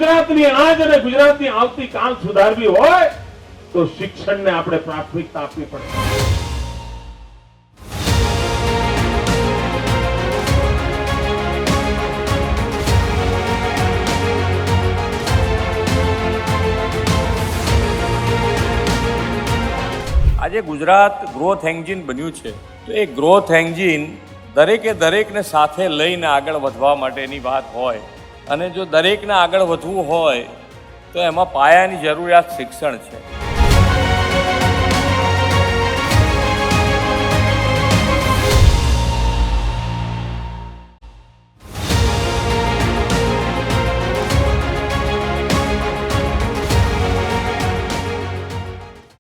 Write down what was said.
ગુજરાતની આજ અને ગુજરાતની આવતીકાલ સુધારવી હોય તો શિક્ષણને આપણે પ્રાથમિકતા આપવી પડે. આજે ગુજરાત ગ્રોથ એન્જિન બન્યું છે, તો એ ગ્રોથ એન્જિન દરેકને સાથે લઈને આગળ વધવા માટેની વાત હોય, અને જો દરેકને આગળ વધવું હોય તો એમાં પાયાની જરૂરિયાત શિક્ષણ છે.